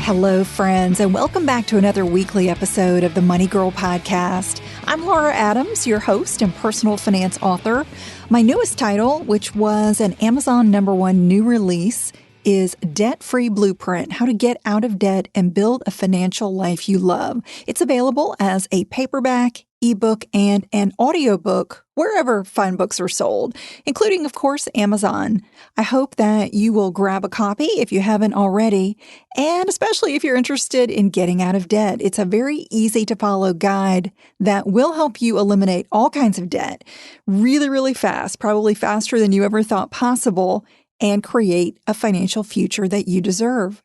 Hello, friends, and welcome back to another weekly episode of the Money Girl Podcast. I'm Laura Adams, your host and personal finance author. My newest title, which was an Amazon #1 new release, is Debt-Free Blueprint, How to Get Out of Debt and Build a Financial Life You Love. It's available as a paperback, ebook, and an audiobook wherever fine books are sold, including, of course, Amazon. I hope that you will grab a copy if you haven't already, and especially if you're interested in getting out of debt. It's a very easy to follow guide that will help you eliminate all kinds of debt really, really fast, probably faster than you ever thought possible, and create a financial future that you deserve.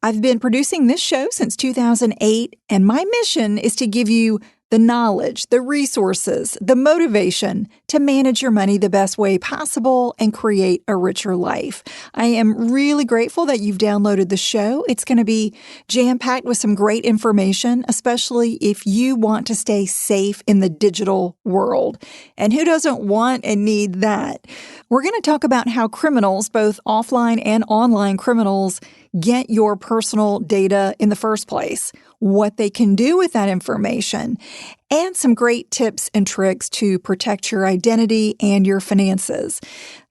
I've been producing this show since 2008, and my mission is to give you the knowledge, the resources, the motivation to manage your money the best way possible and create a richer life. I am really grateful that you've downloaded the show. It's going to be jam-packed with some great information, especially if you want to stay safe in the digital world. And who doesn't want and need that? We're going to talk about how criminals, both offline and online criminals, get your personal data in the first place, what they can do with that information, and some great tips and tricks to protect your identity and your finances.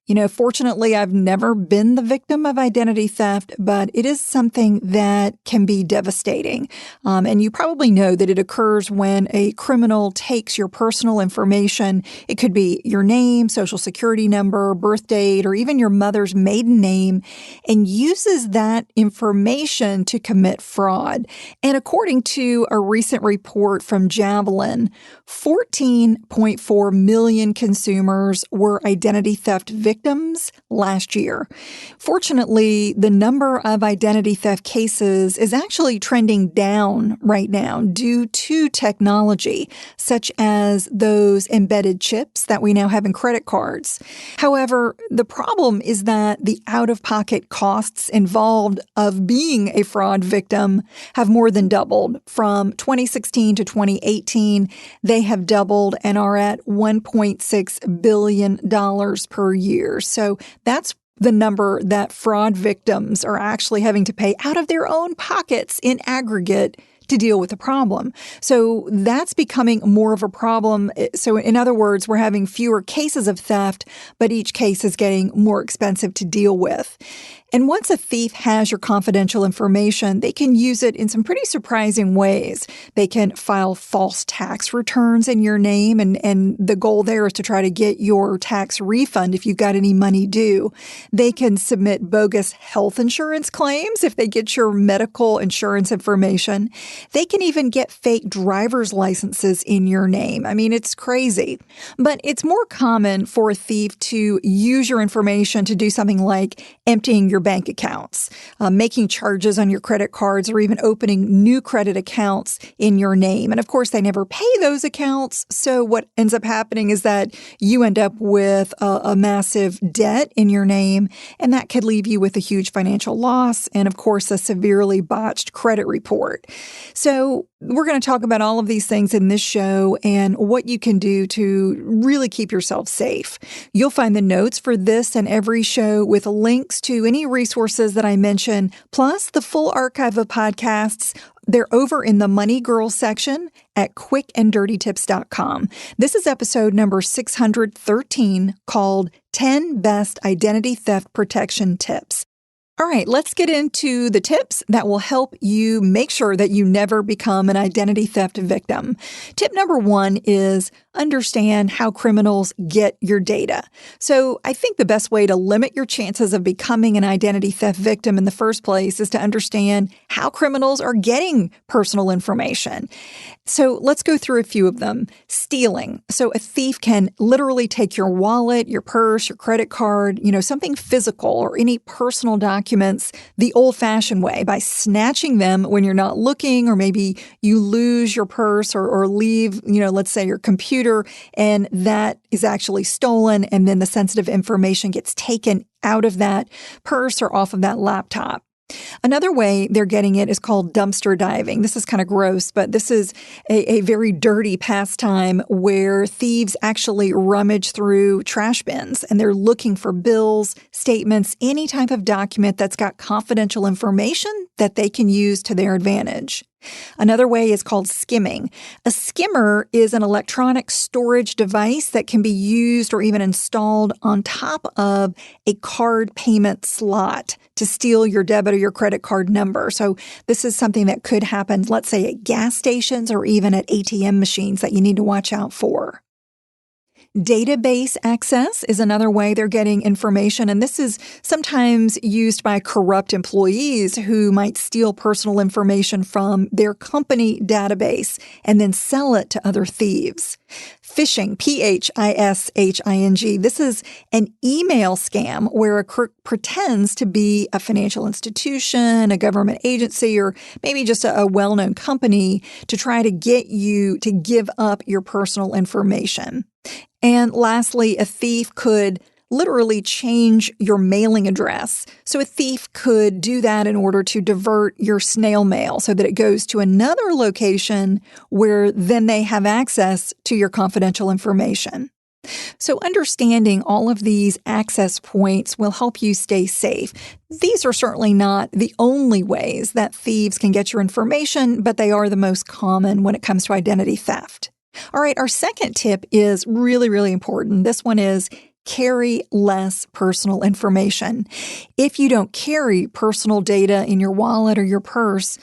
You know, fortunately, I've never been the victim of identity theft, but it is something that can be devastating. And you probably know that it occurs when a criminal takes your personal information. It could be your name, social security number, birth date, or even your mother's maiden name, and uses that information to commit fraud. And according to a recent report from Javelin, 14.4 million consumers were identity theft victims last year. Fortunately, the number of identity theft cases is actually trending down right now due to technology, such as those embedded chips that we now have in credit cards. However, the problem is that the out-of-pocket costs involved of being a fraud victim have more than doubled. From 2016 to 2018, they have doubled and are at $1.6 billion per year. So that's the number that fraud victims are actually having to pay out of their own pockets in aggregate to deal with the problem. So that's becoming more of a problem. So in other words, we're having fewer cases of theft, but each case is getting more expensive to deal with. And once a thief has your confidential information, they can use it in some pretty surprising ways. They can file false tax returns in your name, and the goal there is to try to get your tax refund if you've got any money due. They can submit bogus health insurance claims if they get your medical insurance information. They can even get fake driver's licenses in your name. I mean, it's crazy. But it's more common for a thief to use your information to do something like emptying your bank accounts, making charges on your credit cards, or even opening new credit accounts in your name. And of course, they never pay those accounts. So what ends up happening is that you end up with a massive debt in your name, and that could leave you with a huge financial loss and, of course, a severely botched credit report. So we're going to talk about all of these things in this show and what you can do to really keep yourself safe. You'll find the notes for this and every show with links to any resources that I mention, plus the full archive of podcasts. They're over in the Money Girl section at quickanddirtytips.com. This is episode number 613 called 10 Best Identity Theft Protection Tips. All right, let's get into the tips that will help you make sure that you never become an identity theft victim. Tip number 1 is understand how criminals get your data. So I think the best way to limit your chances of becoming an identity theft victim in the first place is to understand how criminals are getting personal information. So let's go through a few of them. Stealing. So a thief can literally take your wallet, your purse, your credit card, something physical or any personal documents the old-fashioned way by snatching them when you're not looking, or maybe you lose your purse or leave, let's say your computer, and that is actually stolen, and then the sensitive information gets taken out of that purse or off of that laptop. Another way they're getting it is called dumpster diving. This is kind of gross, but this is a very dirty pastime where thieves actually rummage through trash bins and they're looking for bills, statements, any type of document that's got confidential information that they can use to their advantage. Another way is called skimming. A skimmer is an electronic storage device that can be used or even installed on top of a card payment slot to steal your debit or your credit card number. So this is something that could happen, let's say, at gas stations or even at ATM machines that you need to watch out for. Database access is another way they're getting information, and this is sometimes used by corrupt employees who might steal personal information from their company database and then sell it to other thieves. Phishing, phishing. This is an email scam where a crook pretends to be a financial institution, a government agency, or maybe just a well-known company to try to get you to give up your personal information. And lastly, a thief could literally change your mailing address. So a thief could do that in order to divert your snail mail so that it goes to another location where then they have access to your confidential information. So understanding all of these access points will help you stay safe. These are certainly not the only ways that thieves can get your information, but they are the most common when it comes to identity theft. All right, our second tip is really, really important. This one is carry less personal information. If you don't carry personal data in your wallet or your purse,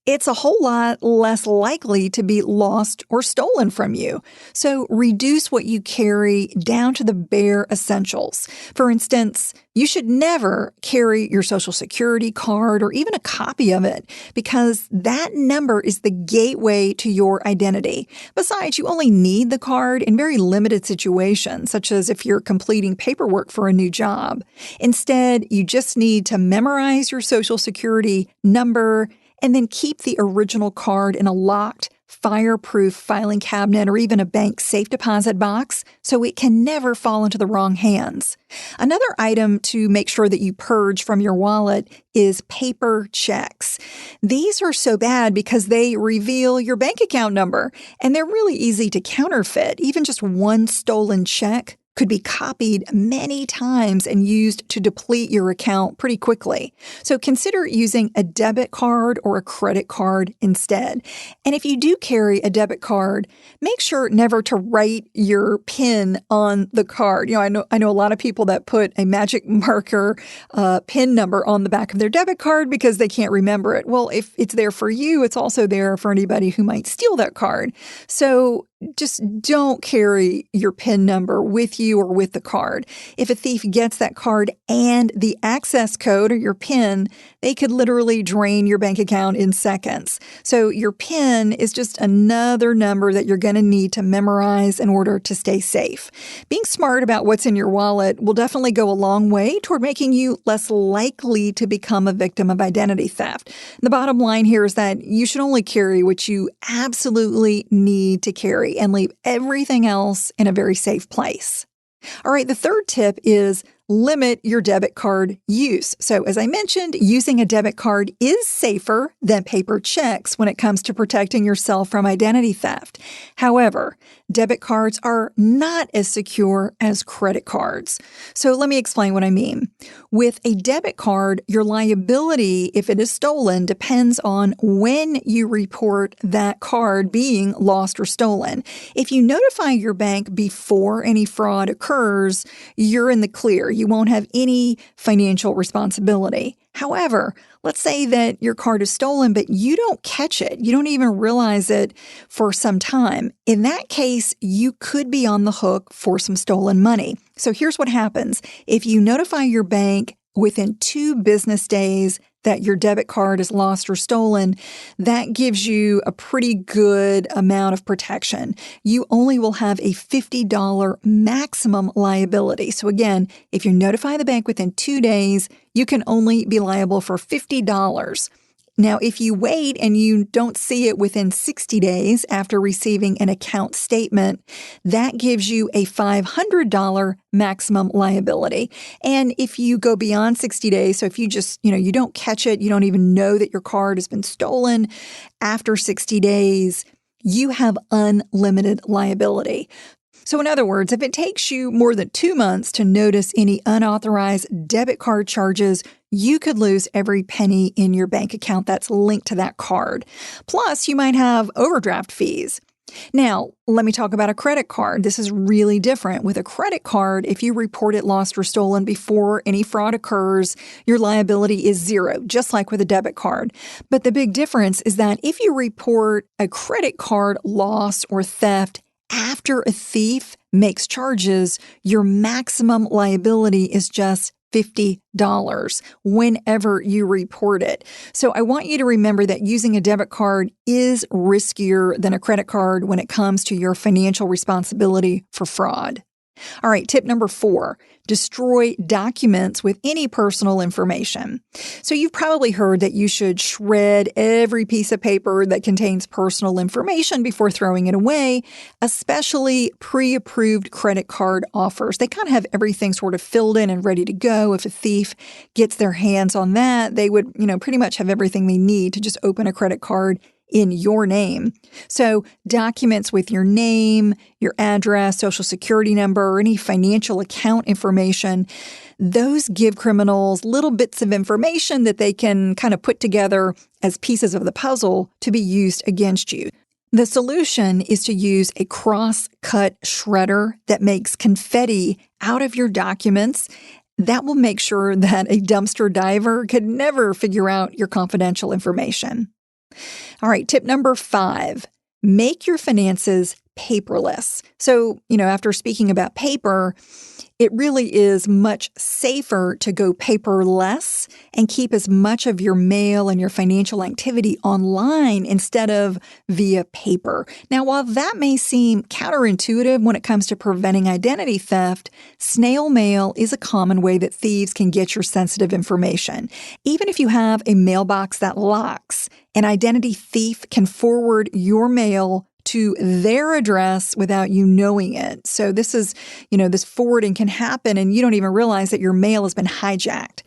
it's a whole lot less likely to be lost or stolen from you. So reduce what you carry down to the bare essentials. For instance, you should never carry your Social Security card or even a copy of it because that number is the gateway to your identity. Besides, you only need the card in very limited situations, such as if you're completing paperwork for a new job. Instead, you just need to memorize your Social Security number and then keep the original card in a locked, fireproof filing cabinet or even a bank safe deposit box so it can never fall into the wrong hands. Another item to make sure that you purge from your wallet is paper checks. These are so bad because they reveal your bank account number, and they're really easy to counterfeit. Even just one stolen check could be copied many times and used to deplete your account pretty quickly. So consider using a debit card or a credit card instead. And if you do carry a debit card, make sure never to write your PIN on the card. I know a lot of people that put a magic marker PIN number on the back of their debit card because they can't remember it. Well, if it's there for you, it's also there for anybody who might steal that card. So just don't carry your PIN number with you or with the card. If a thief gets that card and the access code or your PIN, they could literally drain your bank account in seconds. So your PIN is just another number that you're going to need to memorize in order to stay safe. Being smart about what's in your wallet will definitely go a long way toward making you less likely to become a victim of identity theft. The bottom line here is that you should only carry what you absolutely need to carry and leave everything else in a very safe place. All right, the third tip is limit your debit card use. So as I mentioned, using a debit card is safer than paper checks when it comes to protecting yourself from identity theft. However, debit cards are not as secure as credit cards. So let me explain what I mean. With a debit card, your liability, if it is stolen, depends on when you report that card being lost or stolen. If you notify your bank before any fraud occurs, you're in the clear. You won't have any financial responsibility. However, let's say that your card is stolen, but you don't catch it. You don't even realize it for some time. In that case, you could be on the hook for some stolen money. So here's what happens. If you notify your bank within 2 business days that your debit card is lost or stolen, that gives you a pretty good amount of protection. You only will have a $50 maximum liability. So again, if you notify the bank within 2 days, you can only be liable for $50. Now, if you wait and you don't see it within 60 days after receiving an account statement, that gives you a $500 maximum liability. And if you go beyond 60 days, so if you just, you don't catch it, you don't even know that your card has been stolen after 60 days, you have unlimited liability. So in other words, if it takes you more than 2 months to notice any unauthorized debit card charges, you could lose every penny in your bank account that's linked to that card. Plus, you might have overdraft fees. Now, let me talk about a credit card. This is really different. With a credit card, if you report it lost or stolen before any fraud occurs, your liability is zero, just like with a debit card. But the big difference is that if you report a credit card loss or theft after a thief makes charges, your maximum liability is just $50 whenever you report it. So I want you to remember that using a debit card is riskier than a credit card when it comes to your financial responsibility for fraud. All right, tip number 4, destroy documents with any personal information. So you've probably heard that you should shred every piece of paper that contains personal information before throwing it away, especially pre-approved credit card offers. They kind of have everything sort of filled in and ready to go. If a thief gets their hands on that, they would, pretty much have everything they need to just open a credit card in your name. So documents with your name, your address, social security number, or any financial account information, those give criminals little bits of information that they can kind of put together as pieces of the puzzle to be used against you. The solution is to use a cross-cut shredder that makes confetti out of your documents. That will make sure that a dumpster diver could never figure out your confidential information. All right, tip number 5, make your finances paperless. So, after speaking about paper, it really is much safer to go paperless and keep as much of your mail and your financial activity online instead of via paper. Now, while that may seem counterintuitive when it comes to preventing identity theft, snail mail is a common way that thieves can get your sensitive information. Even if you have a mailbox that locks, an identity thief can forward your mail to their address without you knowing it. So this is, this forwarding can happen and you don't even realize that your mail has been hijacked.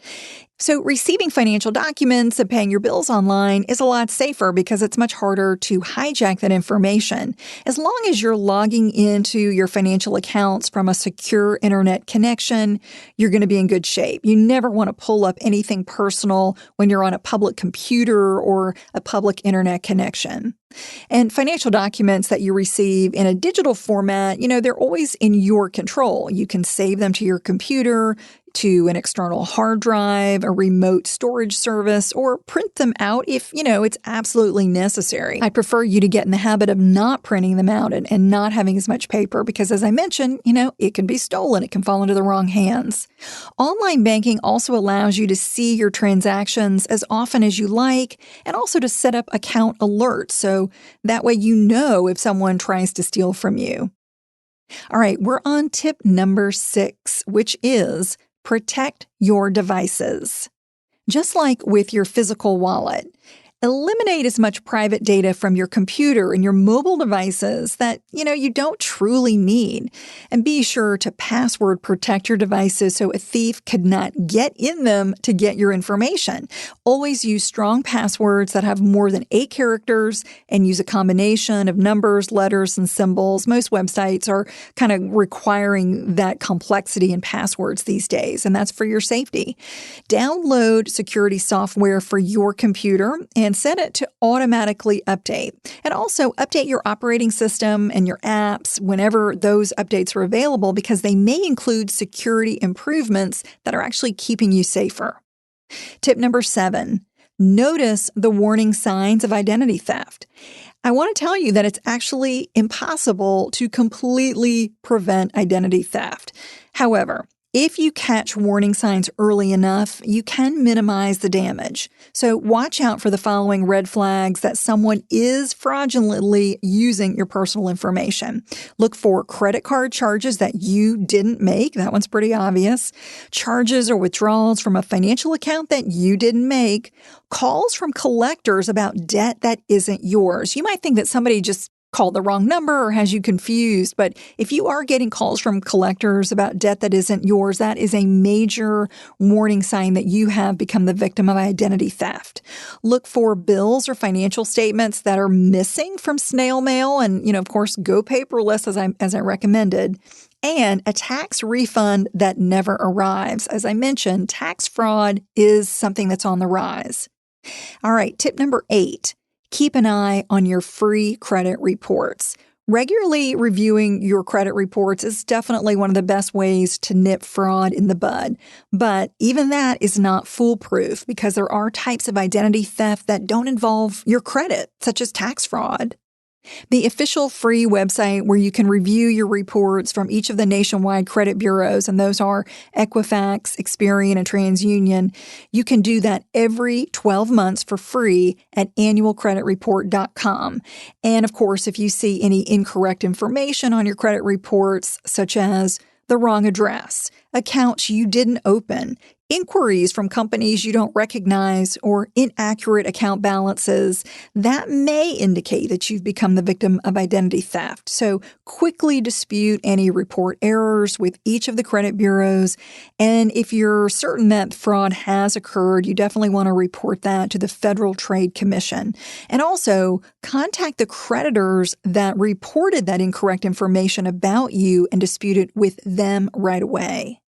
So receiving financial documents and paying your bills online is a lot safer because it's much harder to hijack that information. As long as you're logging into your financial accounts from a secure internet connection, you're going to be in good shape. You never want to pull up anything personal when you're on a public computer or a public internet connection. And financial documents that you receive in a digital format, they're always in your control. You can save them to your computer, to an external hard drive, a remote storage service, or print them out if, it's absolutely necessary. I prefer you to get in the habit of not printing them out and not having as much paper because, as I mentioned, it can be stolen. It can fall into the wrong hands. Online banking also allows you to see your transactions as often as you like and also to set up account alerts so that way if someone tries to steal from you. All right, we're on tip number 6, which is protect your devices. Just like with your physical wallet, eliminate as much private data from your computer and your mobile devices that, you don't truly need. And be sure to password protect your devices so a thief could not get in them to get your information. Always use strong passwords that have more than 8 characters and use a combination of numbers, letters, and symbols. Most websites are kind of requiring that complexity in passwords these days, and that's for your safety. Download security software for your computer and set it to automatically update. And also update your operating system and your apps whenever those updates are available because they may include security improvements that are actually keeping you safer. Tip number 7, notice the warning signs of identity theft. I want to tell you that it's actually impossible to completely prevent identity theft. However, If you catch warning signs early enough, you can minimize the damage. So watch out for the following red flags that someone is fraudulently using your personal information. Look for credit card charges that you didn't make. That one's pretty obvious. Charges or withdrawals from a financial account that you didn't make. Calls from collectors about debt that isn't yours. You might think that somebody just called the wrong number or has you confused. But if you are getting calls from collectors about debt that isn't yours, that is a major warning sign that you have become the victim of identity theft. Look for bills or financial statements that are missing from snail mail. And, of course, go paperless as I recommended. And a tax refund that never arrives. As I mentioned, tax fraud is something that's on the rise. All right, tip number 8. Keep an eye on your free credit reports. Regularly reviewing your credit reports is definitely one of the best ways to nip fraud in the bud. But even that is not foolproof because there are types of identity theft that don't involve your credit, such as tax fraud. The official free website where you can review your reports from each of the nationwide credit bureaus, and those are Equifax, Experian, and TransUnion, you can do that every 12 months for free at annualcreditreport.com. And of course, if you see any incorrect information on your credit reports, such as the wrong address, accounts you didn't open, inquiries from companies you don't recognize, or inaccurate account balances, that may indicate that you've become the victim of identity theft. So quickly dispute any report errors with each of the credit bureaus. And if you're certain that fraud has occurred, you definitely want to report that to the Federal Trade Commission. And also contact the creditors that reported that incorrect information about you and dispute it with them right away.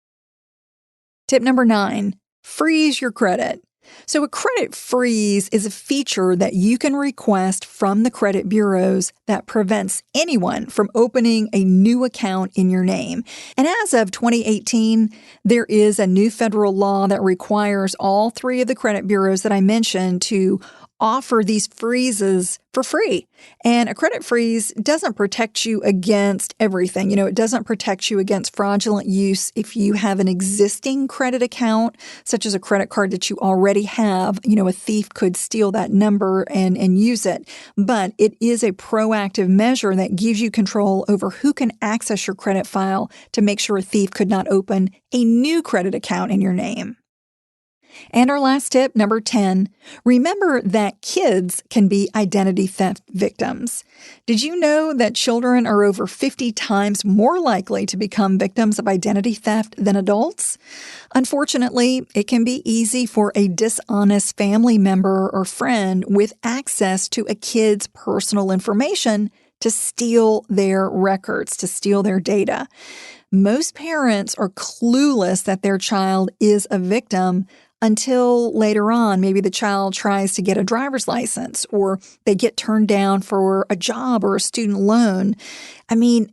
Tip number 9, freeze your credit. So a credit freeze is a feature that you can request from the credit bureaus that prevents anyone from opening a new account in your name. And as of 2018, there is a new federal law that requires all 3 of the credit bureaus that I mentioned to offer these freezes for free. And a credit freeze doesn't protect you against everything. It doesn't protect you against fraudulent use if you have an existing credit account, such as a credit card that you already have. A thief could steal that number and use it. But it is a proactive measure that gives you control over who can access your credit file to make sure a thief could not open a new credit account in your name. And our last tip, number 10, remember that kids can be identity theft victims. Did you know that children are over 50 times more likely to become victims of identity theft than adults? Unfortunately, it can be easy for a dishonest family member or friend with access to a kid's personal information to steal their records, to steal their data. Most parents are clueless that their child is a victim until later on. Maybe the child tries to get a driver's license or they get turned down for a job or a student loan.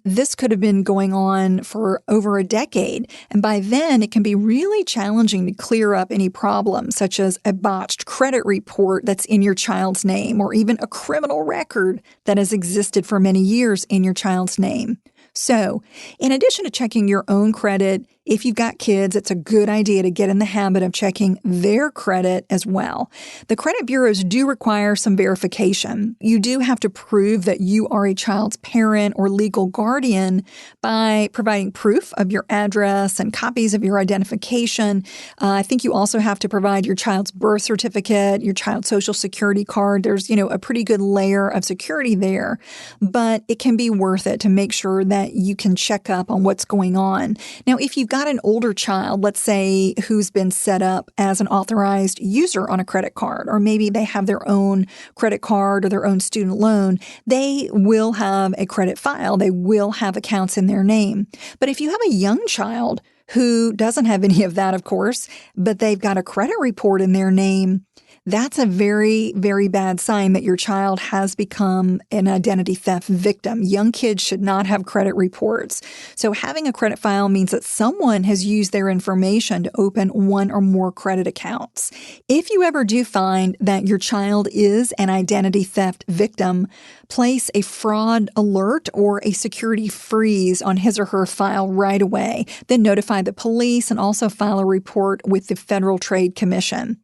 This could have been going on for over a decade. And by then, it can be really challenging to clear up any problems, such as a botched credit report that's in your child's name, or even a criminal record that has existed for many years in your child's name. So, in addition to checking your own credit, if you've got kids, it's a good idea to get in the habit of checking their credit as well. The credit bureaus do require some verification. You do have to prove that you are a child's parent or legal guardian by providing proof of your address and copies of your identification. I think you also have to provide your child's birth certificate, your child's social security card. There's, a pretty good layer of security there, but it can be worth it to make sure that you can check up on what's going on. Now, if you've got an older child, let's say, who's been set up as an authorized user on a credit card, or maybe they have their own credit card or their own student loan, they will have a credit file. They will have accounts in their name. But if you have a young child who doesn't have any of that, of course, but they've got a credit report in their name, That's a very, very bad sign that your child has become an identity theft victim. Young kids should not have credit reports. So having a credit file means that someone has used their information to open one or more credit accounts. If you ever do find that your child is an identity theft victim, place a fraud alert or a security freeze on his or her file right away. Then notify the police and also file a report with the Federal Trade Commission.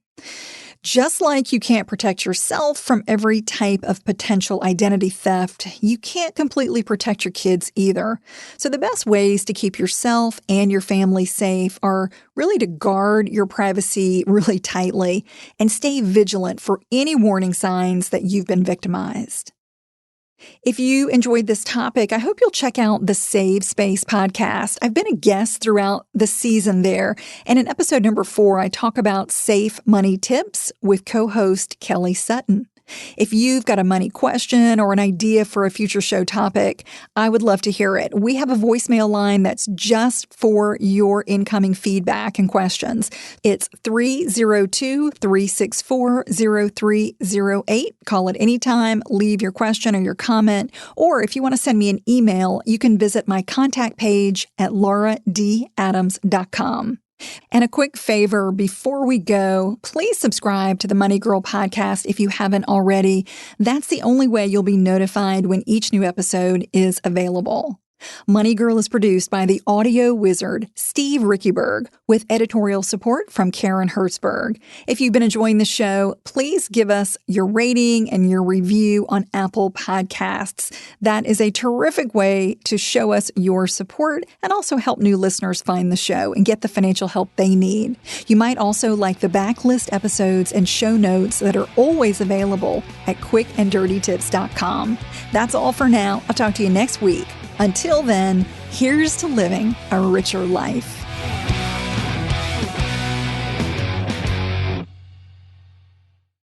Just like you can't protect yourself from every type of potential identity theft, you can't completely protect your kids either. So the best ways to keep yourself and your family safe are really to guard your privacy really tightly and stay vigilant for any warning signs that you've been victimized. If you enjoyed this topic, I hope you'll check out the Save Space podcast. I've been a guest throughout the season there, and in episode number 4, I talk about safe money tips with co-host Kelly Sutton. If you've got a money question or an idea for a future show topic, I would love to hear it. We have a voicemail line that's just for your incoming feedback and questions. It's 302-364-0308. Call it anytime, leave your question or your comment, or if you want to send me an email, you can visit my contact page at lauradadams.com. And a quick favor before we go, please subscribe to the Money Girl podcast if you haven't already. That's the only way you'll be notified when each new episode is available. Money Girl is produced by the audio wizard, Steve Rickyberg, with editorial support from Karen Hertzberg. If you've been enjoying the show, please give us your rating and your review on Apple Podcasts. That is a terrific way to show us your support and also help new listeners find the show and get the financial help they need. You might also like the backlist episodes and show notes that are always available at quickanddirtytips.com. That's all for now. I'll talk to you next week. Until then, here's to living a richer life.